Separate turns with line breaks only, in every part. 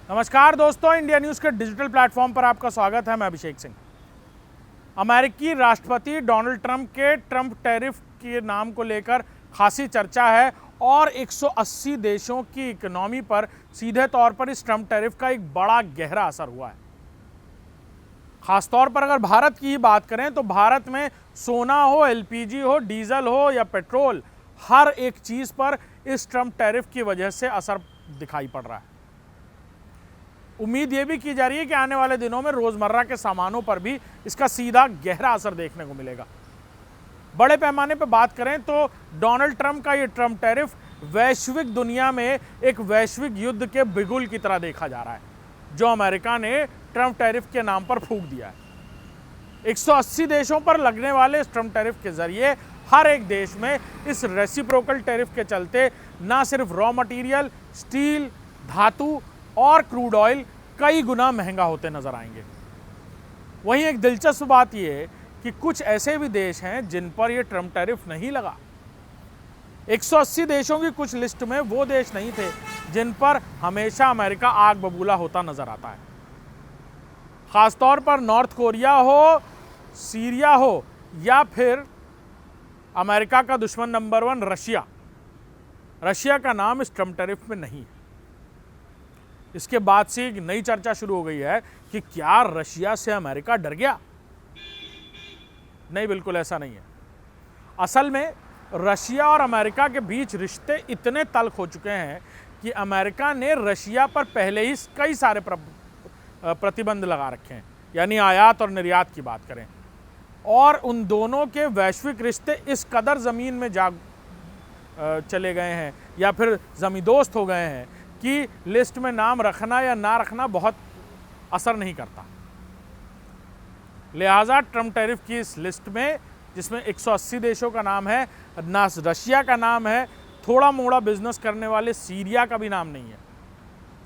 नमस्कार दोस्तों, India news के डिजिटल प्लेटफॉर्म पर आपका स्वागत है। मैं अभिषेक सिंह। अमेरिकी राष्ट्रपति डोनाल्ड ट्रंप के ट्रंप टैरिफ के नाम को लेकर खासी चर्चा है और 180 देशों की इकोनॉमी पर सीधे तौर पर इस ट्रंप टैरिफ का एक बड़ा गहरा असर हुआ है। खासतौर पर अगर भारत की ही बात करें तो भारत में सोना हो, एलपीजी हो, डीजल हो या पेट्रोल, हर एक चीज़ पर इस ट्रंप टैरिफ की वजह से असर दिखाई पड़ रहा है। उम्मीद ये भी की जा रही है कि आने वाले दिनों में रोजमर्रा के सामानों पर भी इसका सीधा गहरा असर देखने को मिलेगा। बड़े पैमाने पर बात करें तो डोनाल्ड ट्रंप का ये ट्रंप टैरिफ वैश्विक दुनिया में एक वैश्विक युद्ध के बिगुल की तरह देखा जा रहा है, जो अमेरिका ने ट्रंप टैरिफ के नाम पर फूंक दिया है। 180 देशों पर लगने वाले इस ट्रंप टैरिफ के जरिए हर एक देश में इस रेसिप्रोकल टैरिफ के चलते ना सिर्फ रॉ मटेरियल, स्टील, धातु और क्रूड ऑयल कई गुना महंगा होते नजर आएंगे। वहीं एक दिलचस्प बात यह है कि कुछ ऐसे भी देश हैं जिन पर यह ट्रंप टैरिफ नहीं लगा। 180 देशों की कुछ लिस्ट में वो देश नहीं थे जिन पर हमेशा अमेरिका आग बबूला होता नजर आता है। खासतौर पर नॉर्थ कोरिया हो, सीरिया हो या फिर अमेरिका का दुश्मन नंबर 1 रशिया का नाम इस ट्रंप टैरिफ में नहीं है। इसके बाद से एक नई चर्चा शुरू हो गई है कि क्या रशिया से अमेरिका डर गया? नहीं, बिल्कुल ऐसा नहीं है। असल में रशिया और अमेरिका के बीच रिश्ते इतने तल्ख हो चुके हैं कि अमेरिका ने रशिया पर पहले ही कई सारे प्रतिबंध लगा रखे हैं, यानी आयात और निर्यात की बात करें। और उन दोनों के वैश्विक रिश्ते इस कदर ज़मीन में जा चले गए हैं या फिर ज़मींदोस्त हो गए हैं कि लिस्ट में नाम रखना या ना रखना बहुत असर नहीं करता। लिहाजा ट्रंप टैरिफ की इस लिस्ट में, जिसमें 180 देशों का नाम है, ना रशिया का नाम है, थोड़ा मोड़ा बिजनेस करने वाले सीरिया का भी नाम नहीं है।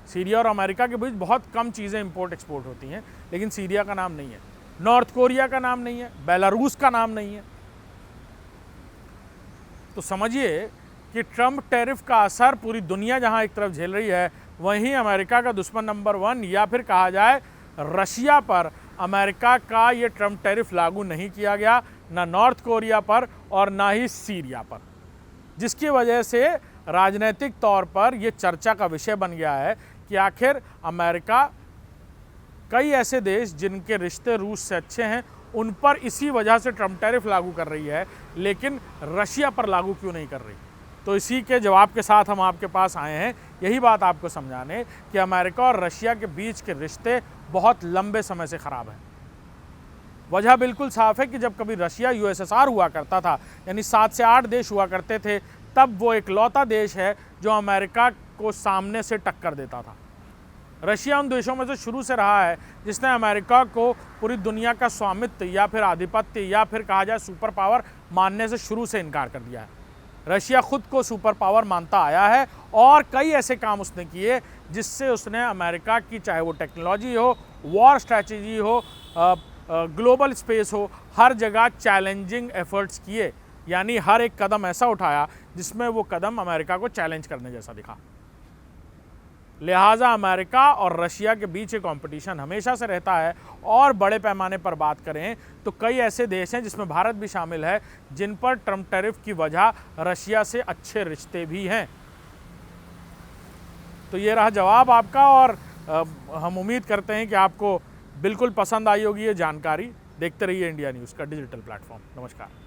सीरिया और अमेरिका के बीच बहुत कम चीज़ें इंपोर्ट एक्सपोर्ट होती हैं, लेकिन सीरिया का नाम नहीं है। नॉर्थ कोरिया का नाम नहीं है, बेलारूस का नाम नहीं है। तो समझिए कि ट्रंप टैरिफ का असर पूरी दुनिया जहां एक तरफ झेल रही है, वहीं अमेरिका का दुश्मन नंबर 1 या फिर कहा जाए रशिया पर अमेरिका का ये ट्रंप टैरिफ लागू नहीं किया गया, ना नॉर्थ कोरिया पर और ना ही सीरिया पर, जिसकी वजह से राजनीतिक तौर पर यह चर्चा का विषय बन गया है कि आखिर अमेरिका कई ऐसे देश जिनके रिश्ते रूस से अच्छे हैं उन पर इसी वजह से ट्रंप टैरिफ लागू कर रही है, लेकिन रशिया पर लागू क्यों नहीं कर रही। तो इसी के जवाब के साथ हम आपके पास आए हैं, यही बात आपको समझाने कि अमेरिका और रशिया के बीच के रिश्ते बहुत लंबे समय से ख़राब हैं। वजह बिल्कुल साफ है कि जब कभी रशिया यूएसएसआर हुआ करता था, यानी 7 से 8 देश हुआ करते थे, तब वो इकलौता देश है जो अमेरिका को सामने से टक्कर देता था। रशिया उन देशों में से शुरू से रहा है जिसने अमेरिका को पूरी दुनिया का स्वामित्व या फिर आधिपत्य या फिर कहा जाए सुपर पावर मानने से शुरू से इनकार कर दिया है। रशिया खुद को सुपर पावर मानता आया है और कई ऐसे काम उसने किए जिससे उसने अमेरिका की, चाहे वो टेक्नोलॉजी हो, वॉर स्ट्रैटेजी हो, ग्लोबल स्पेस हो, हर जगह चैलेंजिंग एफर्ट्स किए, यानी हर एक कदम ऐसा उठाया जिसमें वो कदम अमेरिका को चैलेंज करने जैसा दिखा। लिहाजा अमेरिका और रशिया के बीच एक कंपटीशन हमेशा से रहता है। और बड़े पैमाने पर बात करें तो कई ऐसे देश हैं, जिसमें भारत भी शामिल है, जिन पर ट्रंप टैरिफ की वजह रशिया से अच्छे रिश्ते भी हैं। तो ये रहा जवाब आपका, और हम उम्मीद करते हैं कि आपको बिल्कुल पसंद आई होगी ये जानकारी। देखते रहिए इंडिया न्यूज़ का डिजिटल प्लेटफॉर्म। नमस्कार।